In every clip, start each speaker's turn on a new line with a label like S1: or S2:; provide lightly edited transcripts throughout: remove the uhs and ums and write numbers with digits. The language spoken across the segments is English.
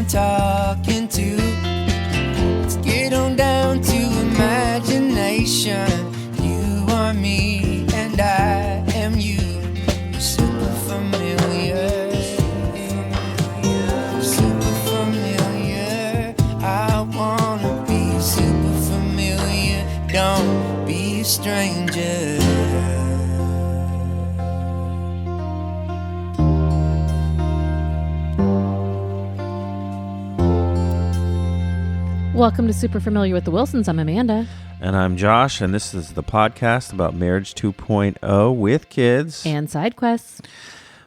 S1: talking to. Let's get on down to imagination. You are me and I am you. Super familiar. Super familiar. I wanna be super familiar. Don't be a stranger.
S2: Welcome to Super Familiar with the Wilsons. I'm Amanda.
S3: And I'm Josh, and this is the podcast about Marriage 2.0 with kids.
S2: And side quests.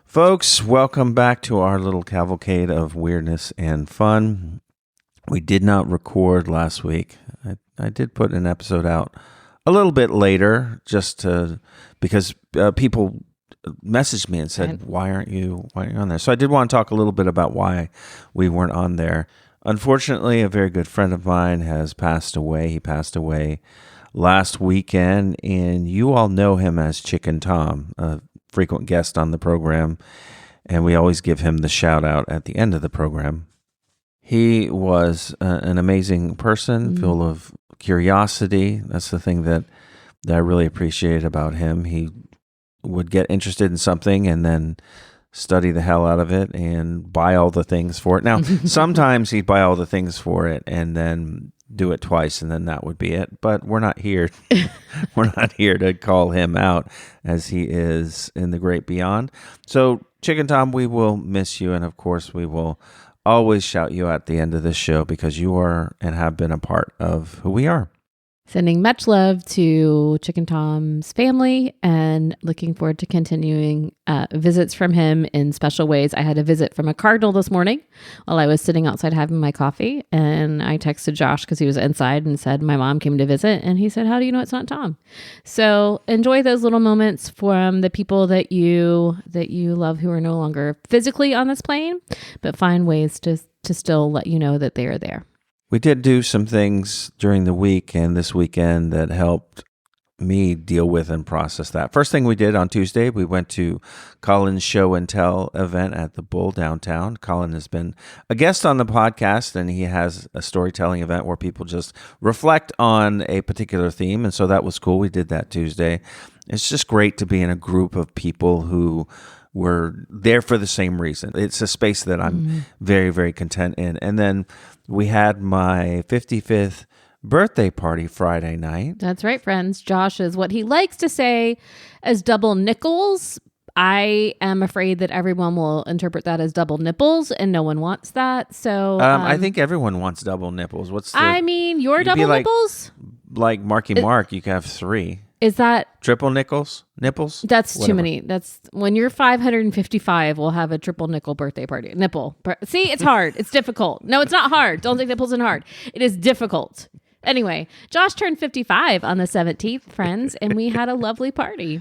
S3: Folks, welcome back to our little cavalcade of weirdness and fun. We did not record last week. I did put an episode out a little bit later, just because people messaged me and said, why aren't you on there? So I did want to talk a little bit about why we weren't on there. Unfortunately, a very good friend of mine has passed away. He passed away last weekend, and you all know him as Chicken Tom, a frequent guest on the program, and we always give him the shout out at the end of the program. He was an amazing person, full of curiosity. That's the thing that I really appreciate about him. He would get interested in something and then study the hell out of it and buy all the things for it. Now, sometimes he'd buy all the things for it and then do it twice, and then that would be it. But we're not here. We're not here to call him out, as he is in the great beyond. So, Chicken Tom, we will miss you, and of course, we will always shout you at the end of this show because you are and have been a part of who we are.
S2: Sending much love to Chicken Tom's family and looking forward to continuing visits from him in special ways. I had a visit from a cardinal this morning while I was sitting outside having my coffee, and I texted Josh because he was inside and said, my mom came to visit, and he said, how do you know it's not Tom? So enjoy those little moments from the people that you love who are no longer physically on this plane, but find ways to still let you know that they are there.
S3: We did do some things during the week and this weekend that helped me deal with and process that. First thing we did on Tuesday, we went to Colin's show and tell event at the Bull downtown. Colin has been a guest on the podcast, and he has a storytelling event where people just reflect on a particular theme. And so that was cool. We did that Tuesday. It's just great to be in a group of people who were there for the same reason. It's a space that I'm very, very content in. And then we had my 55th birthday party Friday night.
S2: That's right, friends. Josh is what he likes to say as double nickels. I am afraid that everyone will interpret that as double nipples, and no one wants that. So
S3: I think everyone wants double nipples.
S2: Your double nipples?
S3: Like Marky Mark, you can have 3.
S2: Is that
S3: triple nipples? That's
S2: whatever. Too many. That's when you're 555, we'll have a triple nickel birthday party. See, it's hard. It's difficult. No, it's not hard. Don't think nipples are hard. It is difficult. Anyway, Josh turned 55 on the 17th, friends, and we had a lovely party.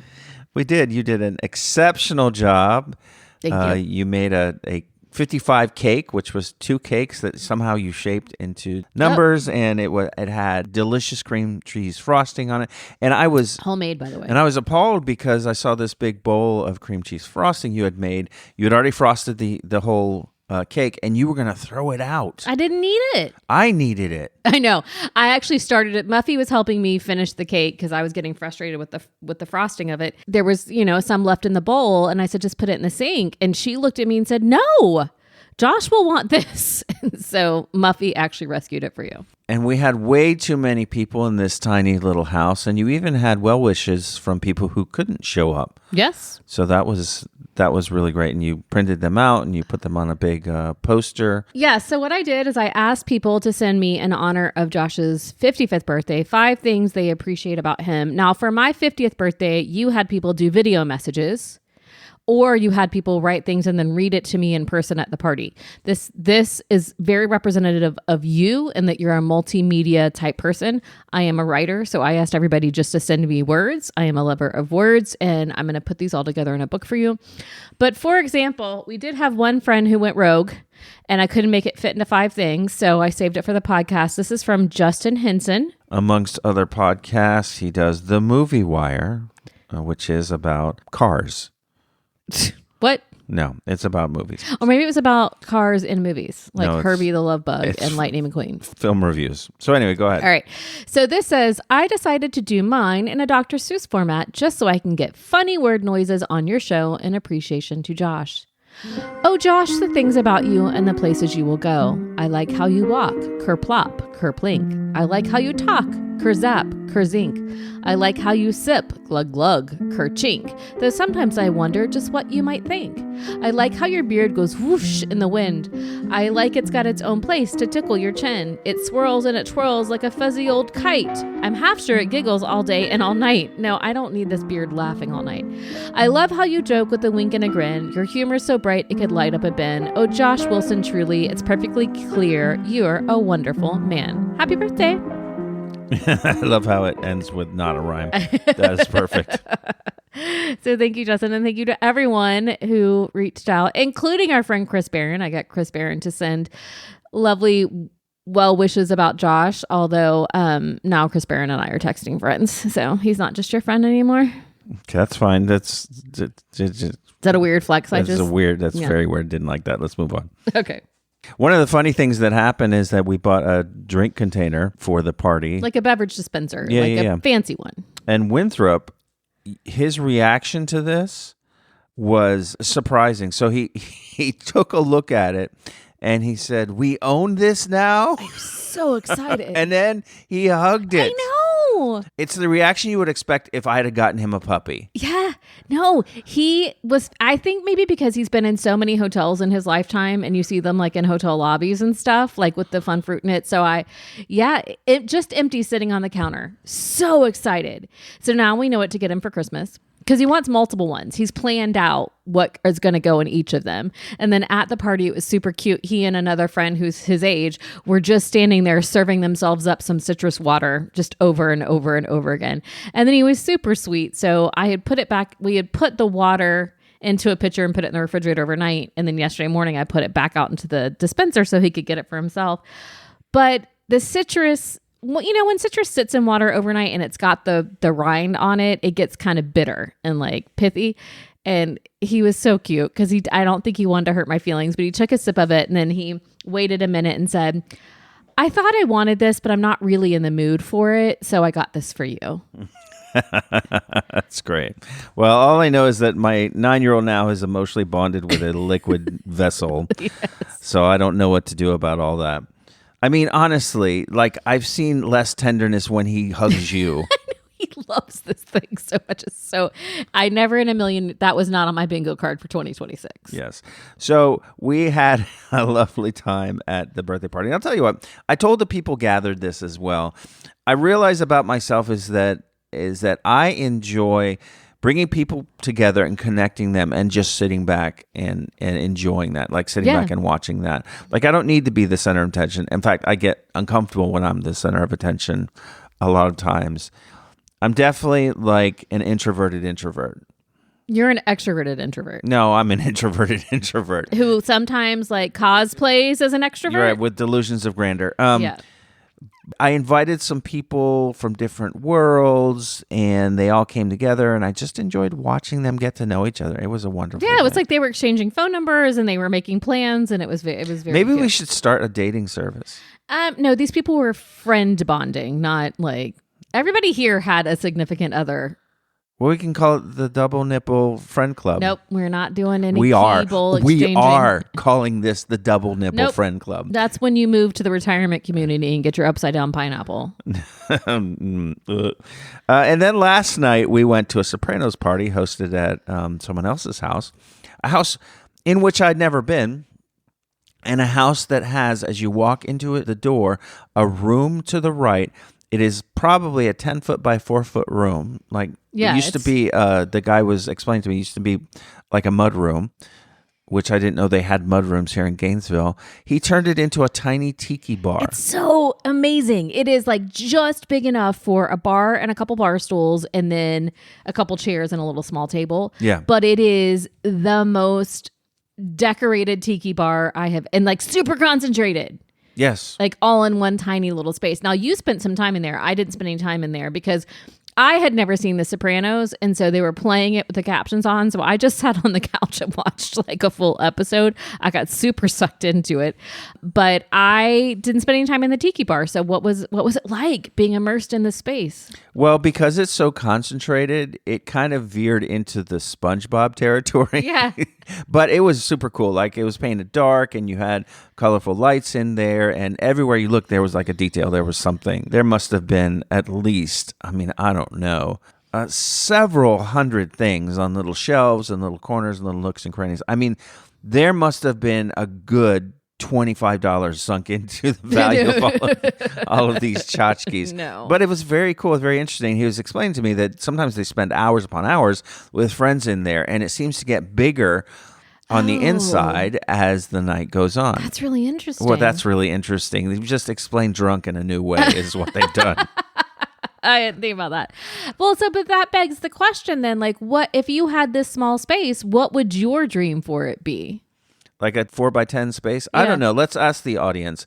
S3: We did. You did an exceptional job.
S2: Thank you.
S3: You made a 55 cake, which was 2 cakes that somehow you shaped into numbers, and it had delicious cream cheese frosting on it. And I was
S2: homemade, by the way.
S3: And I was appalled because I saw this big bowl of cream cheese frosting you had made. You had already frosted the whole cake, and you were going to throw it out.
S2: I didn't need it.
S3: I needed it.
S2: I know. I actually started it. Muffy was helping me finish the cake because I was getting frustrated with the frosting of it. There was, some left in the bowl, and I said, just put it in the sink. And she looked at me and said, no, Josh will want this. So Muffy actually rescued it for you.
S3: And we had way too many people in this tiny little house, and you even had well wishes from people who couldn't show up.
S2: Yes.
S3: So that was really great, and you printed them out and you put them on a big poster.
S2: Yeah. So what I did is I asked people to send me in honor of Josh's 55th birthday 5 things they appreciate about him. Now, for my 50th birthday, you had people do video messages. Or you had people write things and then read it to me in person at the party. This is very representative of you and that you're a multimedia type person. I am a writer, so I asked everybody just to send me words. I am a lover of words, and I'm going to put these all together in a book for you. But for example, we did have one friend who went rogue, and I couldn't make it fit into 5 things, so I saved it for the podcast. This is from Justin Henson.
S3: Amongst other podcasts, he does The Movie Wire, which is about cars.
S2: What?
S3: No, it's about movies.
S2: Or maybe it was about cars in movies, like
S3: No,
S2: Herbie the Love Bug
S3: it's
S2: and Lightning McQueen.
S3: Film reviews. So anyway, go ahead.
S2: All right. So this says, I decided to do mine in a Dr. Seuss format just so I can get funny word noises on your show in appreciation to Josh. Oh, Josh, the things about you and the places you will go. I like how you walk, kerplop, kerplink. I like how you talk, kerzap, kerzink. I like how you sip, glug glug, kerchink. Though sometimes I wonder just what you might think. I like how your beard goes whoosh in the wind. I like it's got its own place to tickle your chin. It swirls and it twirls like a fuzzy old kite. I'm half sure it giggles all day and all night. No, I don't need this beard laughing all night. I love how you joke with a wink and a grin. Your humor's so bright it could light up a bin. Oh, Josh Wilson, truly, it's perfectly clear you're a wonderful man. Happy birthday.
S3: I love how it ends with not a rhyme. That is perfect.
S2: So thank you, Justin, and thank you to everyone who reached out, including our friend Chris Barron. I got Chris Barron to send lovely well wishes about Josh, although now Chris Barron and I are texting friends, so he's not just your friend anymore.
S3: That's fine. Is
S2: that a weird flex?
S3: That's very weird. Didn't like that. Let's move on.
S2: Okay.
S3: One of the funny things that happened is that we bought a drink container for the party.
S2: Like a beverage dispenser, a fancy one.
S3: And Winthrop, his reaction to this was surprising. So he took a look at it and he said, "We own this now?"
S2: I'm so excited.
S3: And then he hugged it.
S2: I know.
S3: It's the reaction you would expect if I had gotten him a puppy.
S2: Yeah. No, he was, I think maybe because he's been in so many hotels in his lifetime and you see them like in hotel lobbies and stuff, like with the fun fruit in it. So it just empty sitting on the counter. So excited. So now we know what to get him for Christmas. Because he wants multiple ones. He's planned out what is going to go in each of them. And then at the party, it was super cute. He and another friend who's his age were just standing there serving themselves up some citrus water just over and over and over again. And then he was super sweet. So I had put it back. We had put the water into a pitcher and put it in the refrigerator overnight. And then yesterday morning, I put it back out into the dispenser so he could get it for himself. But the citrus... Well, when citrus sits in water overnight and it's got the rind on it, it gets kind of bitter and like pithy. And he was so cute because I don't think he wanted to hurt my feelings, but he took a sip of it and then he waited a minute and said, "I thought I wanted this, but I'm not really in the mood for it. So I got this for you."
S3: That's great. Well, all I know is that my 9-year-old now is emotionally bonded with a liquid vessel. Yes. So I don't know what to do about all that. I mean, honestly, like I've seen less tenderness when he hugs you.
S2: He loves this thing so much. I never in a million, that was not on my bingo card for 2026.
S3: Yes. So we had a lovely time at the birthday party. And I'll tell you what, I told the people gathered this as well. I realize about myself is that I enjoy bringing people together and connecting them and just sitting back and enjoying that, like sitting back and watching that. Like I don't need to be the center of attention. In fact, I get uncomfortable when I'm the center of attention a lot of times. I'm definitely like an introverted introvert.
S2: You're an extroverted introvert.
S3: No, I'm an introverted introvert.
S2: Who sometimes like cosplays as an extrovert.
S3: You're right, with delusions of grandeur. Yeah. I invited some people from different worlds and they all came together and I just enjoyed watching them get to know each other. It was a wonderful
S2: thing. It was like they were exchanging phone numbers and they were making plans and it was very
S3: Maybe
S2: cute.
S3: We should start a dating service.
S2: No, these people were friend bonding, not like everybody here had a significant other.
S3: Well, we can call it the Double Nipple Friend Club.
S2: Nope, we're not doing any
S3: We are
S2: exchanging.
S3: calling this the Double Nipple Friend Club.
S2: That's when you move to the retirement community and get your upside down pineapple.
S3: And then last night we went to a Sopranos party hosted at someone else's house, a house in which I'd never been, and a house that has, as you walk into it, the door, a room to the right. It is probably a 10-foot by 4-foot room. Like it used to be, the guy was explaining to me, it used to be like a mud room, which I didn't know they had mud rooms here in Gainesville. He turned it into a tiny tiki bar.
S2: It's so amazing. It is like just big enough for a bar and a couple bar stools and then a couple chairs and a little small table.
S3: Yeah.
S2: But it is the most decorated tiki bar I have, and like super concentrated.
S3: Yes.
S2: Like all in one tiny little space. Now, you spent some time in there. I didn't spend any time in there because I had never seen The Sopranos, and so they were playing it with the captions on. So I just sat on the couch and watched like a full episode. I got super sucked into it, but I didn't spend any time in the tiki bar. So what was it like being immersed in this space?
S3: Well, because it's so concentrated, it kind of veered into the SpongeBob territory.
S2: Yeah.
S3: But it was super cool. Like, it was painted dark, and you had colorful lights in there, and everywhere you looked, there was like a detail. There was something. There must have been at least, I mean, I don't know, several hundred things on little shelves and little corners and little nooks and crannies. I mean, there must have been a good $25 sunk into the value of all of these tchotchkes.
S2: No.
S3: But it was very cool, very interesting. He was explaining to me that sometimes they spend hours upon hours with friends in there, and it seems to get bigger on the inside as the night goes on.
S2: That's really interesting.
S3: Well, that's really interesting. They've just explained drunk in a new way is what they've done.
S2: I didn't think about that. Well, but that begs the question then, like, what if you had this small space, what would your dream for it be?
S3: Like a 4x10 space?
S2: Yeah.
S3: I don't know. Let's ask the audience.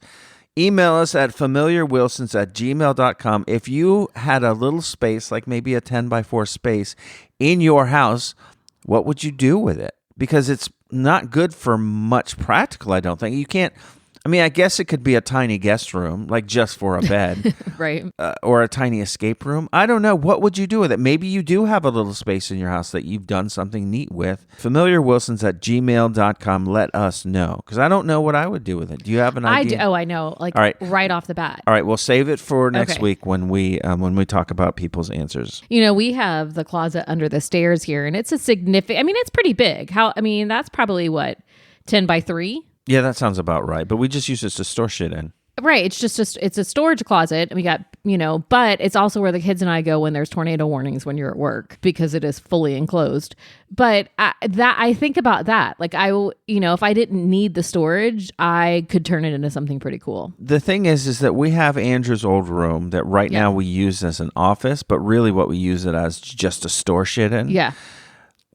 S3: Email us at familiarwilsons@gmail.com. If you had a little space, like maybe a 10x4 space in your house, what would you do with it? Because it's not good for much practical, I don't think. You can't, I mean, I guess it could be a tiny guest room, like just for a bed.
S2: Right.
S3: Or a tiny escape room. I don't know. What would you do with it? Maybe you do have a little space in your house that you've done something neat with. Familiarwilsons@gmail.com. Let us know. Because I don't know what I would do with it. Do you have an idea?
S2: I do. Oh, I know. Like,
S3: All right.
S2: right off the bat.
S3: All right. We'll save it for next
S2: Okay.
S3: week when we talk about people's answers.
S2: You know, we have the closet under the stairs here, and it's a significant, I mean, it's pretty big. That's probably what, 10 by 3?
S3: Yeah, that sounds about right. But we just use this to store shit in.
S2: Right. It's it's a storage closet. And we got, but it's also where the kids and I go when there's tornado warnings when you're at work because it is fully enclosed. But I think about that. Like if I didn't need the storage, I could turn it into something pretty cool.
S3: The thing is that we have Andrew's old room that right now we use as an office, but really what we use it as just to store shit in.
S2: Yeah.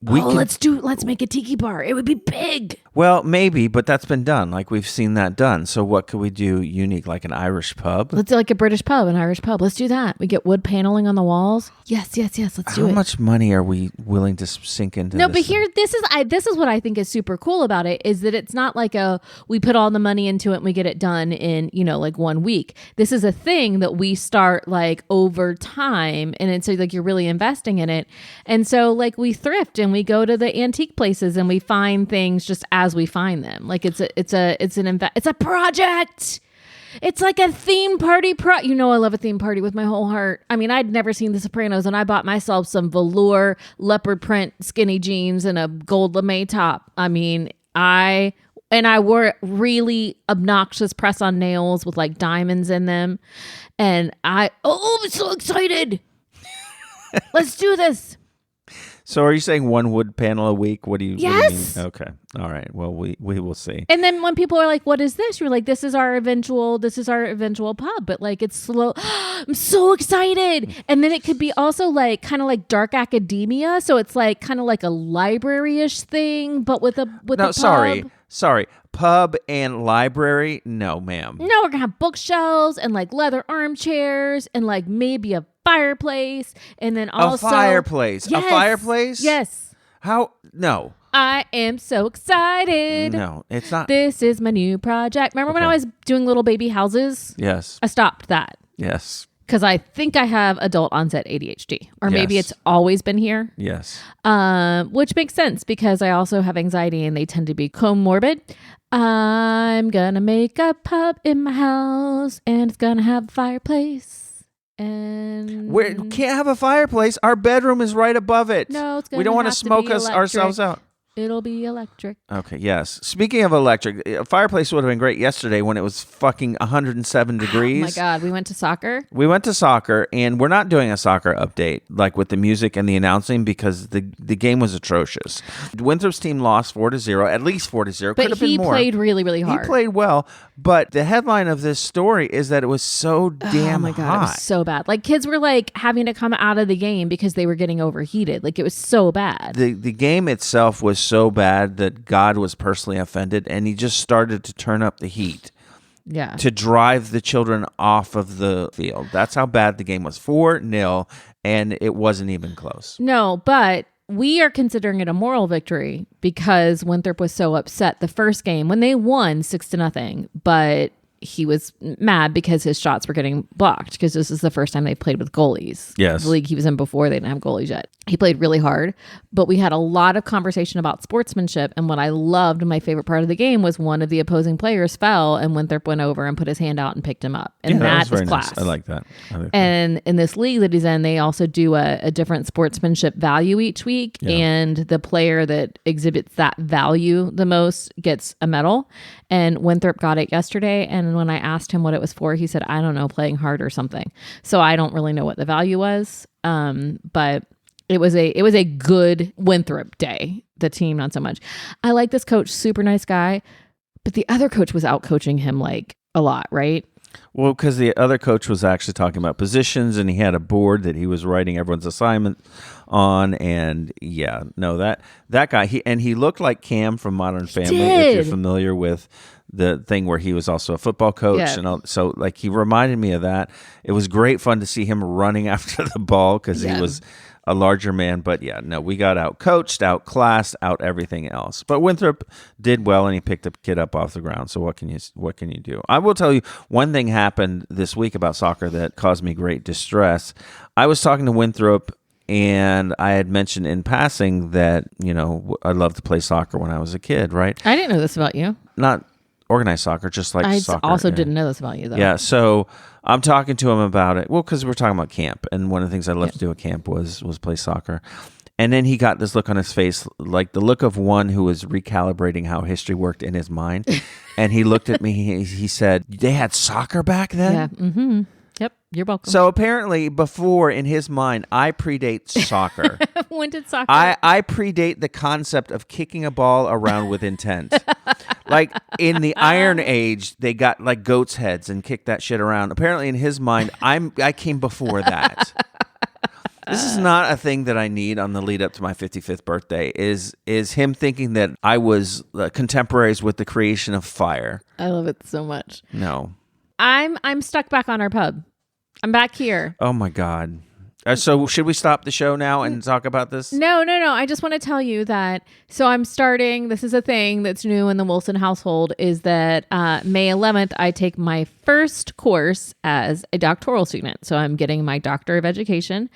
S3: We can,
S2: let's make a tiki bar. It would be big.
S3: Well, maybe, but that's been done. Like, we've seen that done. So what could we do unique, like an Irish pub?
S2: Let's do like a British pub, an Irish pub. Let's do that. We get wood paneling on the walls. Yes. Let's do it.
S3: How much money are we willing to sink into
S2: No,
S3: this?
S2: but here, this is what I think is super cool about it is that it's not like we put all the money into it and we get it done in, like 1 week. This is a thing that we start like over time. And it's like you're really investing in it. And so like we thrift and we go to the antique places and we find things just as we find them. Like it's a project. It's like a theme party I love a theme party with my whole heart. I mean, I'd never seen The Sopranos and I bought myself some velour leopard print skinny jeans and a gold lame top. I mean, I wore really obnoxious press-on nails with like diamonds in them. And I'm so excited. Let's do this.
S3: So are you saying one wood panel a week? What do you
S2: Yes.
S3: mean? Okay. All right. Well, we will see.
S2: And then when people are like, what is this? You're like, this is our eventual pub. But like, it's slow. I'm so excited. And then it could be also like kind of like dark academia. So it's like kind of like a library-ish thing, but with a pub.
S3: Sorry. Pub and library? No, ma'am.
S2: No, we're going to have bookshelves and like leather armchairs and like maybe a fireplace. And then also
S3: a fireplace.
S2: Yes.
S3: A fireplace?
S2: Yes.
S3: How? No.
S2: I am so excited.
S3: No, it's not.
S2: This is my new project. Remember when I was doing little baby houses?
S3: Yes.
S2: I stopped that
S3: Yes.
S2: because I think I have adult onset ADHD, or maybe
S3: Yes.
S2: it's always been here.
S3: Yes.
S2: Which makes sense because I also have anxiety and they tend to be comorbid. I'm gonna make a pub in my house and it's gonna have a fireplace. And
S3: We can't have a fireplace. Our bedroom is right above it.
S2: No, it's gonna
S3: We don't want to
S2: have to
S3: smoke
S2: be
S3: ourselves out.
S2: It'll be electric.
S3: Okay, yes. Speaking of electric, a fireplace would have been great yesterday when it was fucking 107 degrees.
S2: Oh my God, we went to soccer.
S3: We went to soccer, and we're not doing a soccer update, like with the music and the announcing, because the game was atrocious. Winthrop's team lost 4-0, at least 4-0. Could
S2: But
S3: have been
S2: he
S3: more.
S2: played really, really hard.
S3: He played well, but the headline of this story is that it was so damn
S2: Oh my God, it
S3: hot.
S2: was so bad. Like kids were like having to come out of the game because they were getting overheated. Like it was so bad.
S3: The game itself was so bad that God was personally offended, and he just started to turn up the heat
S2: Yeah.
S3: to drive the children off of the field. That's how bad the game was. 4-0, and it wasn't even close.
S2: No, but we are considering it a moral victory because Winthrop was so upset the first game when they won 6-0, but he was mad because his shots were getting blocked because this is the first time they played with goalies.
S3: Yes.
S2: The league he was in before, they didn't have goalies yet. He played really hard, but we had a lot of conversation about sportsmanship. And what I loved, my favorite part of the game was one of the opposing players fell and Winthrop went over and put his hand out and picked him up. And
S3: that was
S2: that is
S3: very
S2: class.
S3: nice. I like that.
S2: And in this league that he's in, they also do a different sportsmanship value each week.
S3: Yeah.
S2: And the player that exhibits that value the most gets a medal. And Winthrop got it yesterday. And when I asked him what it was for, he said, I don't know, playing hard or something. So I don't really know what the value was. But it was a good Winthrop day. The team, not so much. I like this coach, super nice guy. But the other coach was out coaching him like a lot, right?
S3: Well, because the other coach was actually talking about positions, and he had a board that he was writing everyone's assignment on, and yeah, no, that guy, he looked like Cam from Modern Family, if you're familiar with the thing where he was also a football coach, and all, so like he reminded me of that. It was great fun to see him running after the ball because he was a larger man, but yeah, no, we got out coached, out classed, out everything else. But Winthrop did well, and he picked the kid up off the ground. So what can you do? I will tell you one thing happened this week about soccer that caused me great distress. I was talking to Winthrop, and I had mentioned in passing that I loved to play soccer when I was a kid. Right?
S2: I didn't know this about you.
S3: Not organized soccer, just like
S2: I
S3: soccer.
S2: also didn't know this about you, though.
S3: Yeah, so I'm talking to him about it. Well, because we're talking about camp, and one of the things I loved to do at camp was play soccer. And then he got this look on his face, like the look of one who was recalibrating how history worked in his mind. And he looked at me. He said, "They had soccer back then?"
S2: Yeah. Mm-hmm. Yep. You're welcome.
S3: So apparently, before in his mind, I predate soccer.
S2: When did soccer?
S3: I predate the concept of kicking a ball around with intent. Like in the Iron Age, they got like goats' heads and kicked that shit around. Apparently, in his mind, I came before that. This is not a thing that I need on the lead up to my 55th birthday. Is him thinking that I was contemporaries with the creation of fire?
S2: I love it so much.
S3: No,
S2: I'm stuck back on our pub. I'm back here.
S3: Oh my God. So should we stop the show now and talk about this?
S2: No. I just want to tell you that. So I'm starting. This is a thing that's new in the Wilson household. Is that May 11th I take my first course as a doctoral student. So I'm getting my Doctor of Education,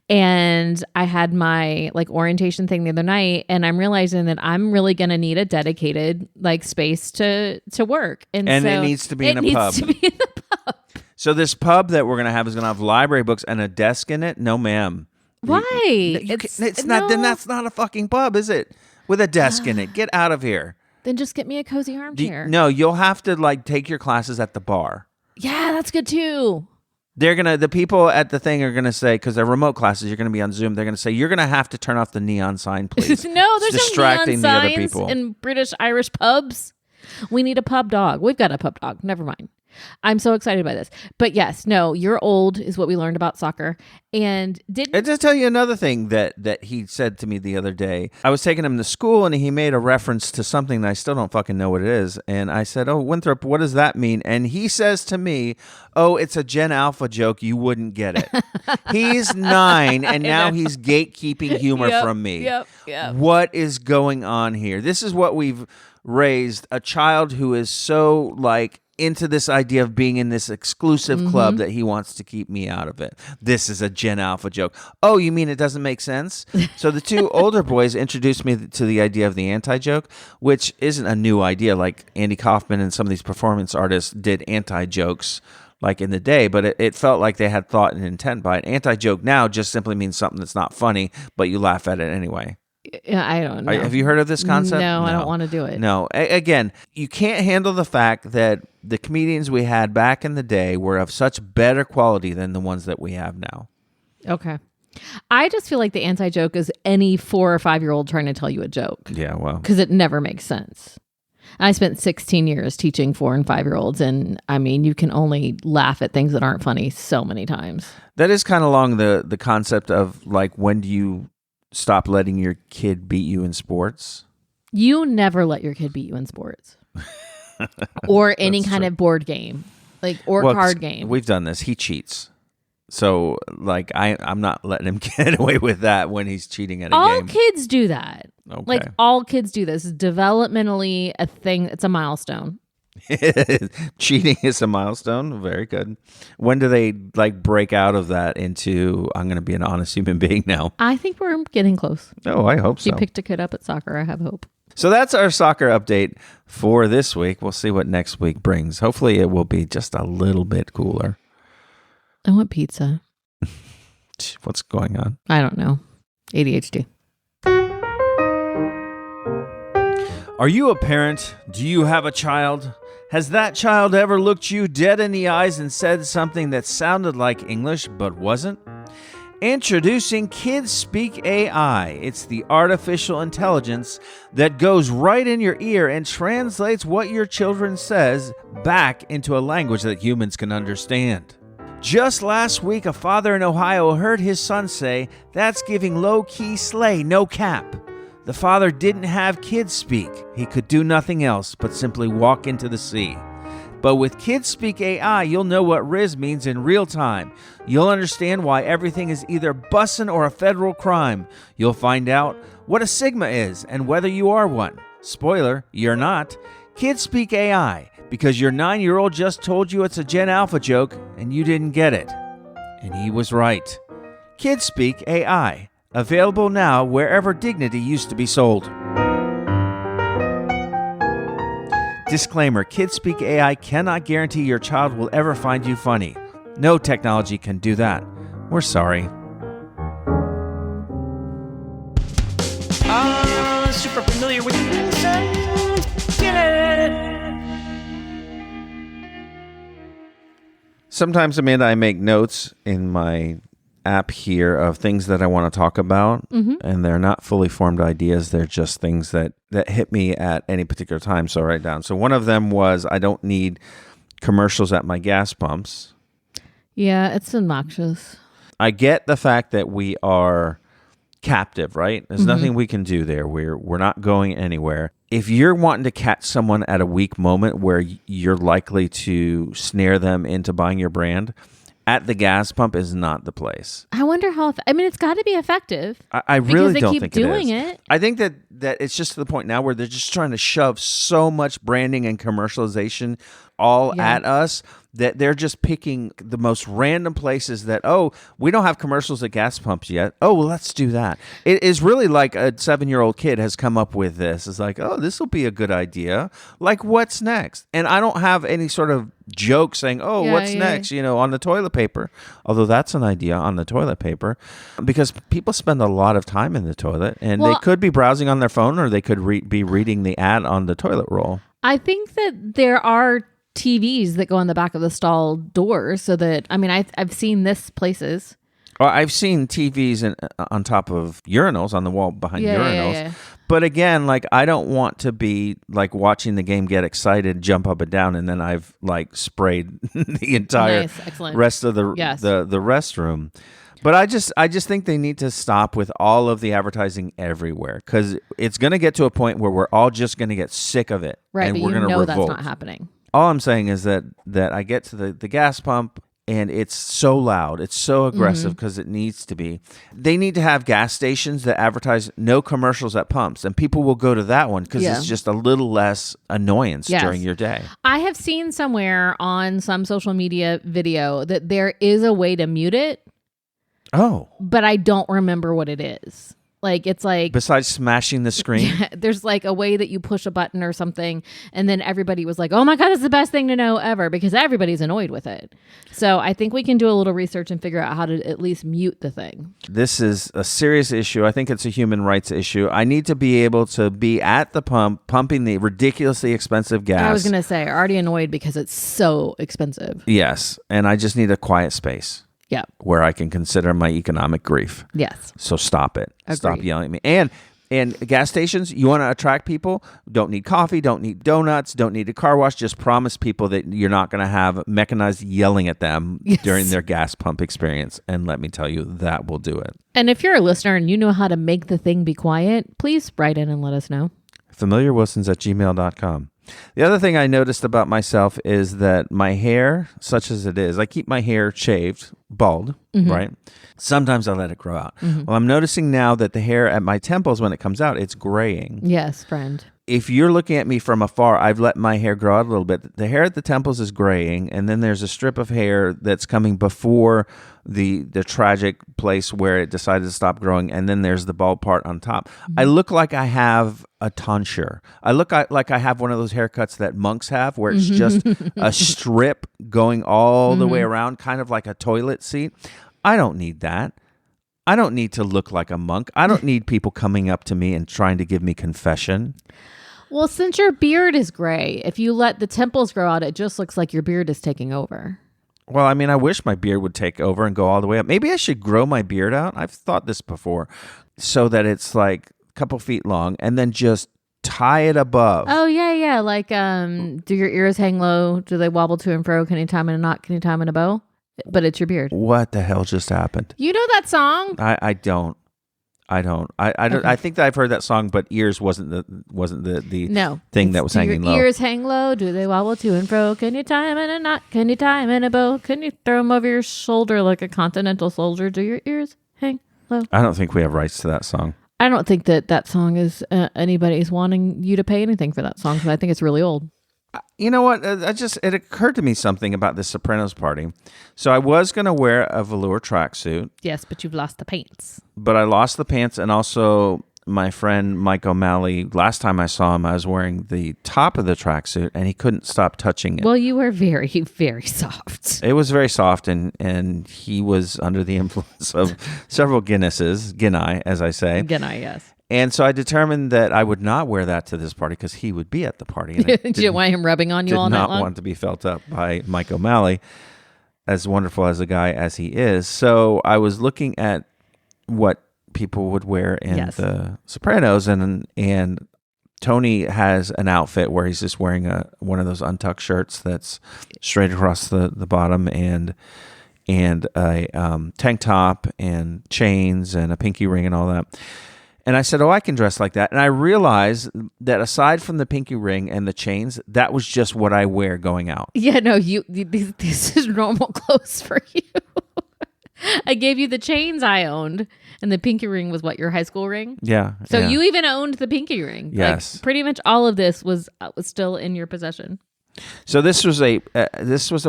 S2: and I had my orientation thing the other night, and I'm realizing that I'm really going to need a dedicated space to work, and so
S3: it needs to be in a pub.
S2: To be in the pub.
S3: So this pub that we're going to have is going to have library books and a desk in it? No, ma'am.
S2: Why?
S3: It's not. Then that's not a fucking pub, is it? With a desk in it. Get out of here.
S2: Then just get me a cozy armchair.
S3: No, you'll have to take your classes at the bar.
S2: Yeah, that's good too.
S3: The people at the thing are gonna say, because they're remote classes, you're gonna be on Zoom. They're gonna say you're gonna have to turn off the neon sign, please.
S2: No, there's
S3: distracting
S2: no neon
S3: the other
S2: signs
S3: people
S2: in British Irish pubs. We need a pub dog. We've got a pub dog. Never mind. I'm so excited by this. But yes, no, you're old is what we learned about soccer. And
S3: just tell you another thing that he said to me the other day. I was taking him to school, and he made a reference to something that I still don't fucking know what it is. And I said, "Oh, Winthrop, what does that mean?" And he says to me, "Oh, it's a Gen Alpha joke. You wouldn't get it." He's 9, and now he's gatekeeping humor from me.
S2: Yep.
S3: What is going on here? This is what we've raised, a child who is so into this idea of being in this exclusive club that he wants to keep me out of it. This is a Gen Alpha joke. Oh, you mean it doesn't make sense? So the two older boys introduced me to the idea of the anti-joke, which isn't a new idea. Like Andy Kaufman and some of these performance artists did anti-jokes in the day, but it felt like they had thought and intent by it. Anti-joke now just simply means something that's not funny, but you laugh at it anyway.
S2: Yeah, I don't know.
S3: Have you heard of this concept?
S2: No, I don't want to do it.
S3: No. Again, you can't handle the fact that the comedians we had back in the day were of such better quality than the ones that we have now.
S2: Okay. I just feel like the anti-joke is any 4 or 5-year-old trying to tell you a joke.
S3: Yeah, well.
S2: Because it never makes sense. I spent 16 years teaching 4 and 5-year-olds, and I mean, you can only laugh at things that aren't funny so many times.
S3: That is kind of along the concept of when do you stop letting your kid beat you in sports?
S2: You never let your kid beat you in sports. Or any kind of board game. Or card game.
S3: We've done this. He cheats. So, like, I'm not letting him get away with that when he's cheating at a
S2: All
S3: game.
S2: kids do that.
S3: Okay.
S2: Like, all kids do this. It's developmentally a thing. It's a milestone.
S3: Cheating is a milestone. Very good. When do they, like, break out of that into, I'm going to be an honest human being now?
S2: I think we're getting close.
S3: Oh, I hope so.
S2: You picked a kid up at soccer. I have hope.
S3: So that's our soccer update for this week. We'll see what next week brings. Hopefully it will be just a little bit cooler.
S2: I want pizza.
S3: What's going on?
S2: I don't know. ADHD.
S3: Are you a parent? Do you have a child? Has that child ever looked you dead in the eyes and said something that sounded like English but wasn't? Introducing Kids Speak AI. It's the artificial intelligence that goes right in your ear and translates what your children says back into a language that humans can understand. Just last week, a father in Ohio heard his son say, "That's giving low-key slay, no cap." The father didn't have kids speak. He could do nothing else but simply walk into the sea. But with Kids Speak AI, you'll know what Riz means in real time. You'll understand why everything is either bussin' or a federal crime. You'll find out what a Sigma is and whether you are one. Spoiler, you're not. Kids Speak AI, because your 9-year-old just told you it's a Gen Alpha joke and you didn't get it. And he was right. Kids Speak AI, available now wherever dignity used to be sold. Disclaimer, Kids Speak AI cannot guarantee your child will ever find you funny. No technology can do that. We're sorry.
S4: Super familiar with
S3: Sometimes, Amanda, I make notes in my app here of things that I want to talk about, and they're not fully formed ideas. They're just things that hit me at any particular time, so I write down. So one of them was, I don't need commercials at my gas pumps.
S2: Yeah, it's obnoxious.
S3: I get the fact that we are captive, right? There's nothing we can do there. We're not going anywhere. If you're wanting to catch someone at a weak moment where you're likely to snare them into buying your brand, at the gas pump is not the place.
S2: I wonder how. I mean, it's got to be effective.
S3: I really don't think it is.
S2: Because they keep doing it.
S3: I think that it's just to the point now where they're just trying to shove so much branding and commercialization all at us that they're just picking the most random places that, oh, we don't have commercials at gas pumps yet. Oh, well, let's do that. It is really like a 7-year-old kid has come up with this. It's like, oh, this will be a good idea. Like, what's next? And I don't have any sort of joke saying, oh, what's next, on the toilet paper. Although that's an idea on the toilet paper, because people spend a lot of time in the toilet, and they could be browsing on their phone, or they could be reading the ad on the toilet roll.
S2: I think that there are TVs that go on the back of the stall doors, so that, I mean, I've seen this places.
S3: Well, I've seen TVs on top of urinals, on the wall behind urinals.
S2: Yeah.
S3: But again, like, I don't want to be like watching the game, get excited, jump up and down, and then I've like sprayed the entire rest of the restroom. But I just think they need to stop with all of the advertising everywhere, because it's going to get to a point where we're all just going to get sick of it,
S2: right?
S3: And
S2: But
S3: we're going to revolt.
S2: That's not happening.
S3: All I'm saying is that I get to the gas pump, and it's so loud. It's so aggressive because it needs to be. They need to have gas stations that advertise no commercials at pumps, and people will go to that one because it's just a little less annoyance during your day.
S2: I have seen somewhere on some social media video that there is a way to mute it.
S3: Oh.
S2: But I don't remember what it is. Like, it's like,
S3: besides smashing the screen,
S2: there's like a way that you push a button or something, and then everybody was like, oh my God, that's the best thing to know ever, because everybody's annoyed with it. So I think we can do a little research and figure out how to at least mute the thing. This
S3: is a serious issue. I think it's a human rights issue. I need to be able to be at the pump pumping the ridiculously expensive gas.
S2: I was going to say, already annoyed because it's so expensive.
S3: Yes. And I just need a quiet space.
S2: Yeah.
S3: Where I can consider my economic grief.
S2: Yes.
S3: So stop it.
S2: Agreed.
S3: Stop yelling at me. And gas stations, you want to attract people, don't need coffee, don't need donuts, don't need a car wash. Just promise people that you're not going to have mechanized yelling at them during their gas pump experience. And let me tell you, that will do it.
S2: And if you're a listener and you know how to make the thing be quiet, please write in and let us know.
S3: familiarwilsons@gmail.com. The other thing I noticed about myself is that my hair, such as it is, I keep my hair shaved, bald, right? Sometimes I let it grow out. Well, I'm noticing now that the hair at my temples, when it comes out, it's graying.
S2: Yes, friend.
S3: If you're looking at me from afar, I've let my hair grow out a little bit. The hair at the temples is graying, and then there's a strip of hair that's coming before the tragic place where it decided to stop growing, and then there's the bald part on top. I look like I have a tonsure. I look like I have one of those haircuts that monks have, where it's just a strip going all the way around, kind of like a toilet seat. I don't need that. I don't need to look like a monk. I don't need people coming up to me and trying to give me confession.
S2: Well, since your beard is gray, if you let the temples grow out, it just looks like your beard is taking over.
S3: Well, I mean, I wish my beard would take over and go all the way up. Maybe I should grow my beard out. I've thought this before, so that it's like a couple feet long, and then just tie it above.
S2: Oh, yeah. Like, do your ears hang low? Do they wobble to and fro? Can you tie them in a knot? Can you tie them in a bow? But it's your beard.
S3: What the hell just happened?
S2: You know that song?
S3: I don't. I don't.
S2: Okay.
S3: I think that I've heard that song, but ears wasn't the
S2: No.
S3: thing that was hanging low.
S2: Do your ears hang low? Do they wobble to and fro? Can you tie them in a knot? Can you tie them in a bow? Can you throw them over your shoulder like a continental soldier? Do your ears hang low?
S3: I don't think we have rights to that song.
S2: I don't think that song is anybody's wanting you to pay anything for that song, because I think it's really old.
S3: You know what? It occurred to me something about this Sopranos party. So I was going to wear a velour tracksuit.
S2: Yes, but you've lost the pants.
S3: But I lost the pants, and also my friend Mike O'Malley, last time I saw him, I was wearing the top of the tracksuit, and he couldn't stop touching it.
S2: Well, you were very, very soft.
S3: It was very soft, and he was under the influence of several Guinness, as I say.
S2: Guinness, yes.
S3: And so I determined that I would not wear that to this party because he would be at the party. And
S2: Did you want him rubbing on you all night long?
S3: Did not want to be felt up by Mike O'Malley, as wonderful as a guy as he is. So I was looking at what people would wear in the Sopranos, and Tony has an outfit where he's just wearing one of those untucked shirts that's straight across the bottom, and a tank top and chains and a pinky ring and all that. And I said, I can dress like that. And I realized that aside from the pinky ring and the chains, that was just what I wear going out.
S2: Yeah, no, this is normal clothes for you. I gave you the chains I owned, and the pinky ring was what, your high school ring?
S3: Yeah.
S2: So you even owned the pinky ring.
S3: Yes.
S2: Like, pretty much all of this was still in your possession.
S3: So this was a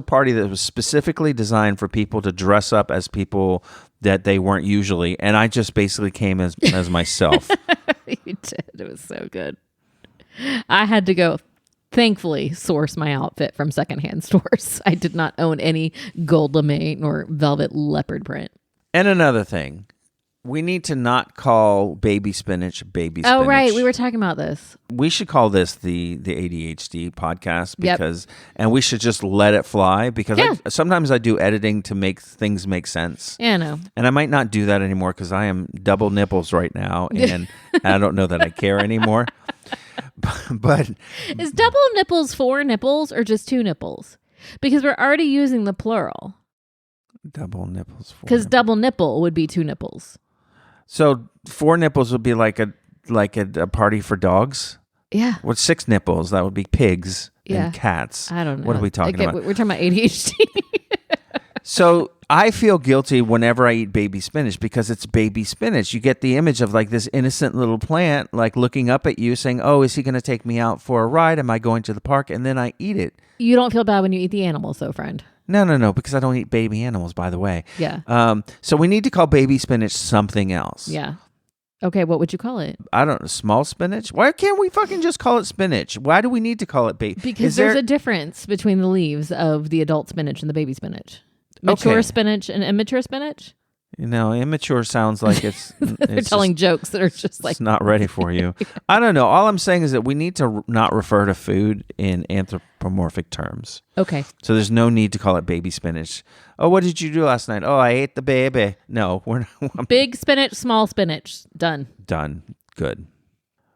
S3: party that was specifically designed for people to dress up as people that they weren't usually, and I just basically came as myself.
S2: You did. It was so good. I had to go, thankfully, source my outfit from secondhand stores. I did not own any gold lame nor velvet leopard print.
S3: And another thing, we need to not call baby spinach baby spinach.
S2: Oh, right. We were talking about this.
S3: We should call this the ADHD podcast and we should just let it fly because sometimes I do editing to make things make sense.
S2: Yeah, I know.
S3: And I might not do that anymore because I am double nipples right now and I don't know that I care anymore. But
S2: is double nipples 4 nipples or just 2 nipples? Because we're already using the plural.
S3: Double nipples.
S2: Because double nipple would be 2 nipples.
S3: So 4 nipples would be like a party for dogs.
S2: Yeah.
S3: With 6 nipples, that would be pigs and cats.
S2: I don't know.
S3: What are we talking about?
S2: We're talking about ADHD.
S3: So I feel guilty whenever I eat baby spinach because it's baby spinach. You get the image of like this innocent little plant like looking up at you saying, oh, is he going to take me out for a ride? Am I going to the park? And then I eat it. You
S2: don't feel bad when you eat the animals though, friend.
S3: No, because I don't eat baby animals, by the way.
S2: Yeah.
S3: So we need to call baby spinach something else.
S2: Yeah. Okay, what would you call it?
S3: I don't know, small spinach? Why can't we fucking just call it spinach? Why do we need to call it baby?
S2: Because there's a difference between the leaves of the adult spinach and the baby spinach. Mature spinach and immature spinach?
S3: You know, immature sounds like
S2: they're telling jokes that are just like...
S3: It's not ready for you. I don't know. All I'm saying is that we need to not refer to food in anthropomorphic terms.
S2: Okay.
S3: So there's no need to call it baby spinach. Oh, what did you do last night? Oh, I ate the baby. No, we're not.
S2: Big spinach, small spinach. Done.
S3: Good.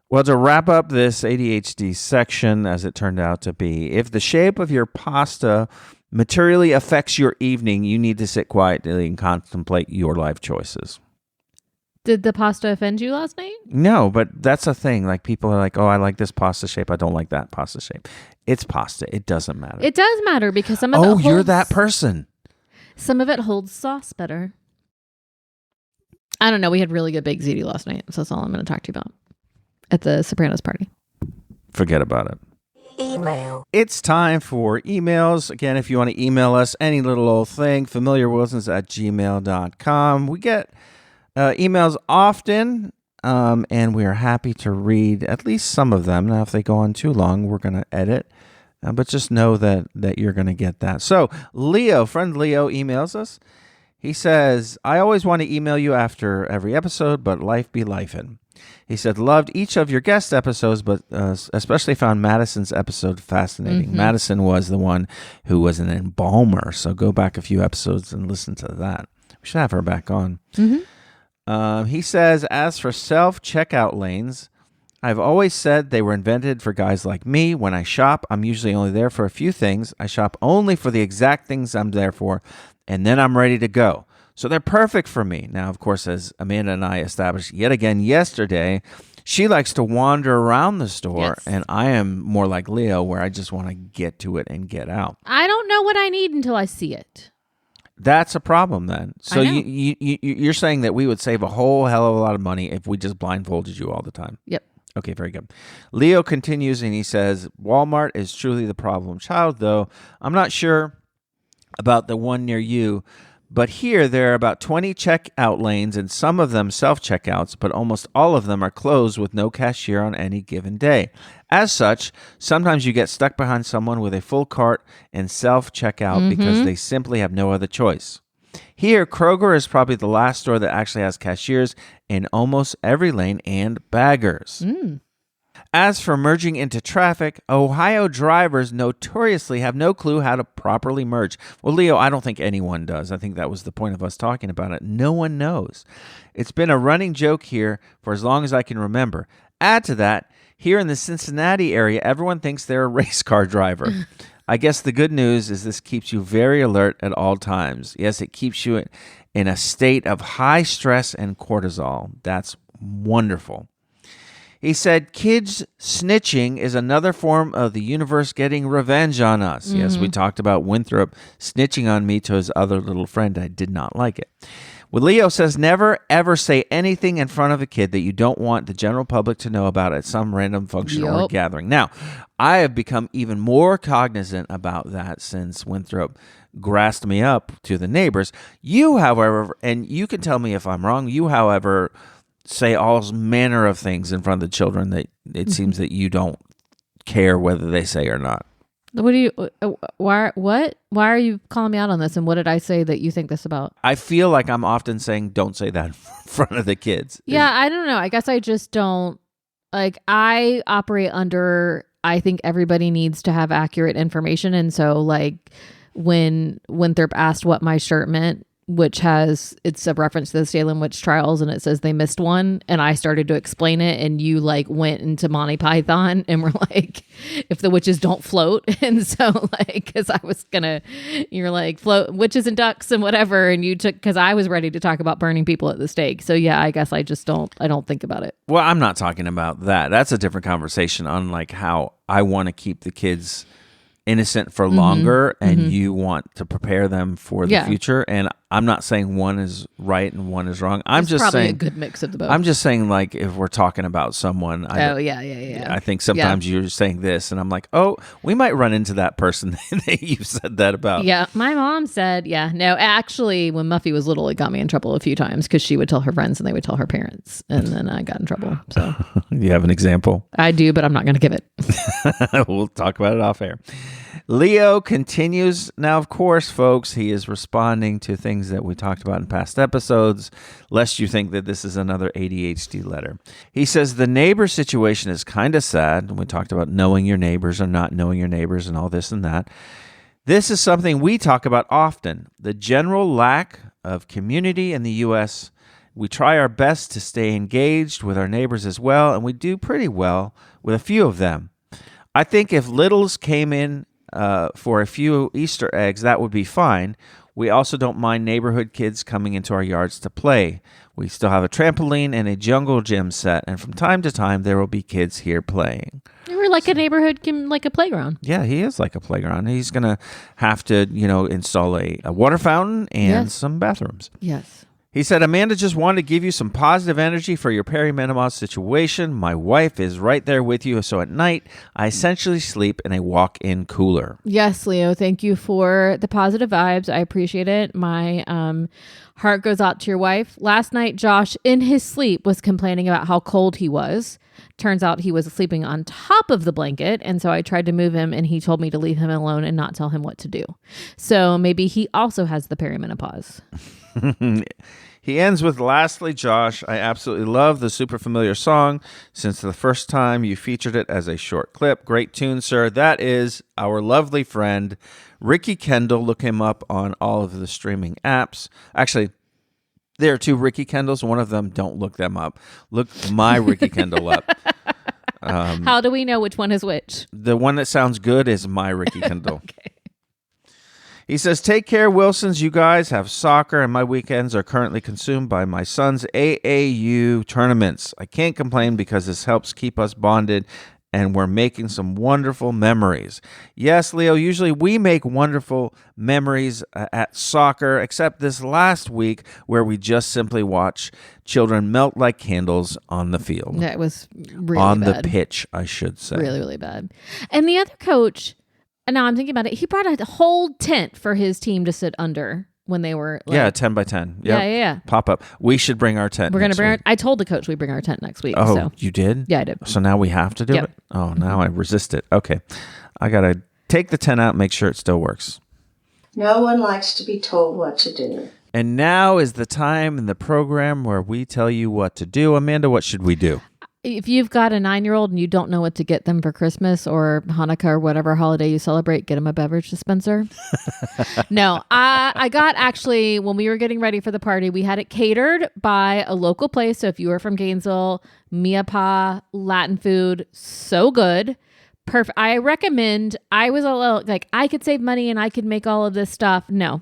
S3: Well, to wrap up this ADHD section, as it turned out to be, if the shape of your pasta materially affects your evening, you need to sit quietly and contemplate your life choices.
S2: Did the pasta offend you last night?
S3: No, but that's a thing. Like people are like, oh, I like this pasta shape. I don't like that pasta shape. It's pasta. It doesn't matter.
S2: It does matter because some of it
S3: you're that person.
S2: Some of it holds sauce better. I don't know. We had really good baked ziti last night, so that's all I'm going to talk to you about at the Sopranos party.
S3: Forget about it. Email. It's time for emails. Again, if you want to email us any little old thing, familiarwilsons@gmail.com. We get emails often, and we are happy to read at least some of them. Now, if they go on too long, we're going to edit. But just know that you're going to get that. So friend Leo emails us. He says, I always want to email you after every episode, but life be lifin'. He said, loved each of your guest episodes, but especially found Madison's episode fascinating.
S2: Mm-hmm.
S3: Madison was the one who was an embalmer, so go back a few episodes and listen to that. We should have her back on.
S2: Mm-hmm.
S3: He says, as for self-checkout lanes, I've always said they were invented for guys like me. When I shop, I'm usually only there for a few things. I shop only for the exact things I'm there for, and then I'm ready to go. So they're perfect for me. Now, of course, as Amanda and I established yet again yesterday, she likes to wander around the store,
S2: yes.
S3: and I am more like Leo, where I just want to get to it and get out.
S2: I don't know what I need until I see it.
S3: That's a problem then. So
S2: I know.
S3: you're saying that we would save a whole hell of a lot of money if we just blindfolded you all the time.
S2: Yep.
S3: Okay, very good. Leo continues and he says, Walmart is truly the problem child, though. I'm not sure about the one near you, but here there are about 20 checkout lanes and some of them self-checkouts, but almost all of them are closed with no cashier on any given day. As such, sometimes you get stuck behind someone with a full cart and self-checkout because they simply have no other choice. Here, Kroger is probably the last store that actually has cashiers in almost every lane and baggers. As for merging into traffic, Ohio drivers notoriously have no clue how to properly merge. Well, Leo, I don't think anyone does. I think that was the point of us talking about it. No one knows. It's been a running joke here for as long as I can remember. Add to that, here in the Cincinnati area, everyone thinks they're a race car driver. I guess the good news is this keeps you very alert at all times. Yes, it keeps you in a state of high stress and cortisol. That's wonderful. He said, kids snitching is another form of the universe getting revenge on us. Yes, we talked about Winthrop snitching on me to his other little friend. I did not like it. Well, Leo says, never, ever say anything in front of a kid that you don't want the general public to know about at some random function or gathering. Now, I have become even more cognizant about that since Winthrop grassed me up to the neighbors. You, however, and you can tell me if I'm wrong, you, however, say all manner of things in front of the children that it seems that you don't care whether they say or not.
S2: What do you? Why are you calling me out on this? And what did I say that you think this about?
S3: I feel like I'm often saying, "Don't say that in front of the kids."
S2: Yeah, I don't know. I guess I just don't like. I operate under. I think everybody needs to have accurate information, and so like when Winthrop asked what my shirt meant, which it's a reference to the Salem witch trials, and it says they missed one, and I started to explain it, and you like went into Monty Python and were like, if the witches don't float, and so like, because I was you're like float witches and ducks and whatever, and you took, because I was ready to talk about burning people at the stake. So yeah, I guess I don't think about it.
S3: Well, I'm not talking about that. That's a different conversation on like how I want to keep the kids innocent for longer and you want to prepare them for the future. And I'm not saying one is right and one is wrong. I'm just
S2: probably
S3: saying
S2: a good mix of the both.
S3: I'm just saying, like, if we're talking about someone,
S2: yeah.
S3: I think sometimes you're saying this and I'm like, oh, we might run into that person that you said that about.
S2: Yeah. My mom said, no, actually when Muffy was little, it got me in trouble a few times because she would tell her friends and they would tell her parents. And then I got in trouble. So
S3: you have an example?
S2: I do, but I'm not going to give it.
S3: We'll talk about it off air. Leo continues. Now, of course, folks, he is responding to things that we talked about in past episodes, lest you think that this is another ADHD letter. He says, the neighbor situation is kind of sad. We talked about knowing your neighbors or not knowing your neighbors and all this and that. This is something we talk about often, the general lack of community in the U.S. We try our best to stay engaged with our neighbors as well, and we do pretty well with a few of them. I think if littles came in for a few Easter eggs, that would be fine. We also don't mind neighborhood kids coming into our yards to play. We still have a trampoline and a jungle gym set, and from time to time, there will be kids here playing.
S2: We're like a neighborhood, like a playground.
S3: Yeah, he is like a playground. He's going to have to, install a water fountain and some bathrooms.
S2: Yes.
S3: He said, Amanda just wanted to give you some positive energy for your perimenopause situation. My wife is right there with you. So at night, I essentially sleep in a walk-in cooler.
S2: Yes, Leo. Thank you for the positive vibes. I appreciate it. My heart goes out to your wife. Last night, Josh, in his sleep, was complaining about how cold he was. Turns out he was sleeping on top of the blanket. And so I tried to move him and he told me to leave him alone and not tell him what to do. So maybe he also has the perimenopause.
S3: He ends with, lastly, Josh, I absolutely love the super familiar song since the first time you featured it as a short clip. Great tune, sir. That is our lovely friend, Ricky Kendall. Look him up on all of the streaming apps. Actually, there are two Ricky Kendalls. One of them, don't look them up. Look my Ricky Kendall up.
S2: How do we know which one is which?
S3: The one that sounds good is my Ricky Kendall.
S2: Okay.
S3: He says, take care, Wilsons. You guys have soccer, and my weekends are currently consumed by my son's AAU tournaments. I can't complain because this helps keep us bonded, and we're making some wonderful memories. Yes, Leo, usually we make wonderful memories at soccer, except this last week where we just simply watch children melt like candles on the field.
S2: That was really
S3: on
S2: bad.
S3: The pitch, I should say.
S2: Really, really bad. And the other coach... And now I'm thinking about it. He brought a whole tent for his team to sit under when they were.
S3: Yeah, 10 by 10. Yep.
S2: Yeah.
S3: Pop up. We should bring our tent.
S2: We're gonna bring.
S3: Week.
S2: I told the coach we bring our tent next week.
S3: Oh,
S2: so.
S3: You did?
S2: Yeah, I did.
S3: So now we have to do it. Oh, now I resist it. Okay, I gotta take the tent out, and make sure it still works.
S5: No one likes to be told what to do.
S3: And now is the time in the program where we tell you what to do. Amanda, what should we do?
S2: If you've got a 9-year-old and you don't know what to get them for Christmas or Hanukkah or whatever holiday you celebrate, get them a beverage dispenser. No, I got actually, when we were getting ready for the party, we had it catered by a local place. So if you were from Gainesville, Mia Pa, Latin food, so good. Perfect. I recommend, I was a little like, I could save money and I could make all of this stuff. No.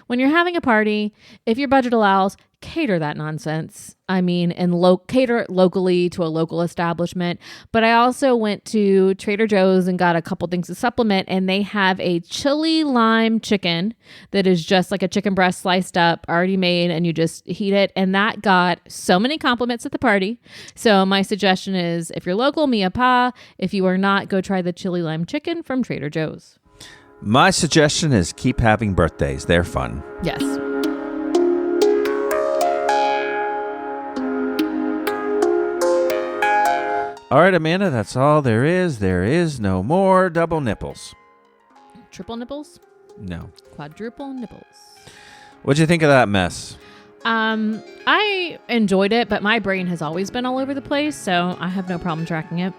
S2: When you're having a party, if your budget allows, cater that nonsense. I mean, and cater it locally to a local establishment. But I also went to Trader Joe's and got a couple things to supplement, and they have a chili lime chicken that is just like a chicken breast sliced up, already made, and you just heat it. And that got so many compliments at the party. So my suggestion is, if you're local, Mia Pa. If you are not, go try the chili lime chicken from Trader Joe's.
S3: My suggestion is keep having birthdays. They're fun.
S2: Yes.
S3: All right, Amanda, that's all there is. There is no more double nipples.
S2: Triple nipples?
S3: No.
S2: Quadruple nipples.
S3: What'd you think of that mess?
S2: I enjoyed it, but my brain has always been all over the place, so I have no problem tracking it.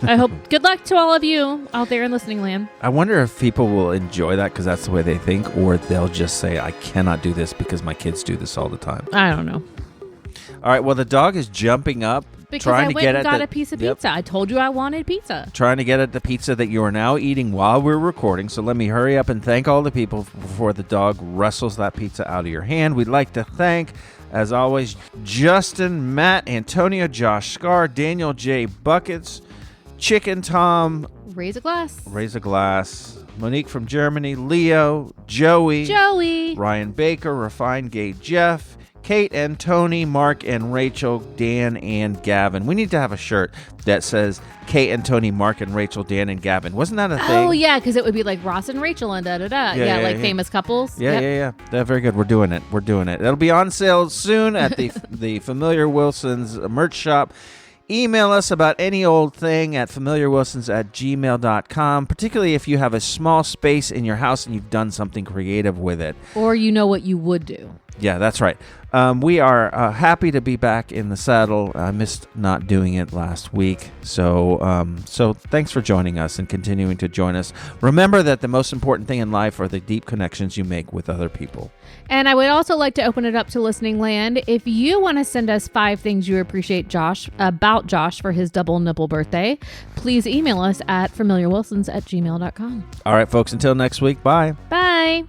S2: I hope good luck to all of you out there in listening land.
S3: I wonder if people will enjoy that because that's the way they think, or they'll just say, I cannot do this because my kids do this all the time.
S2: I don't know.
S3: All right, well, the dog is jumping up.
S2: Because
S3: trying
S2: I
S3: to
S2: went
S3: get
S2: and
S3: at
S2: got
S3: the,
S2: a piece of
S3: yep,
S2: pizza. I told you I wanted pizza.
S3: Trying to get at the pizza that you are now eating while we're recording. So let me hurry up and thank all the people before the dog wrestles that pizza out of your hand. We'd like to thank, as always, Justin, Matt, Antonio, Josh Scar, Daniel J. Buckets, Chicken Tom,
S2: Raise a glass.
S3: Monique from Germany, Leo, Joey, Ryan Baker, Refined Gay Jeff, Kate and Tony, Mark and Rachel, Dan and Gavin. We need to have a shirt that says Kate and Tony, Mark and Rachel, Dan and Gavin. Wasn't that a thing?
S2: Oh, yeah, because it would be like Ross and Rachel and da-da-da. Yeah, like famous couples.
S3: Yeah,
S2: Yep.
S3: yeah. Very good. We're doing it. It'll be on sale soon at the Familiar Wilsons merch shop. Email us about any old thing at familiarwilsons@gmail.com, particularly if you have a small space in your house and you've done something creative with it.
S2: Or you know what you would do.
S3: Yeah, that's right. We are happy to be back in the saddle. I missed not doing it last week. So thanks for joining us and continuing to join us. Remember that the most important thing in life are the deep connections you make with other people.
S2: And I would also like to open it up to listening land. If you want to send us 5 things you appreciate about Josh for his double nipple birthday, please email us at familiarwilsons@gmail.com.
S3: All right, folks, until next week, bye.
S2: Bye.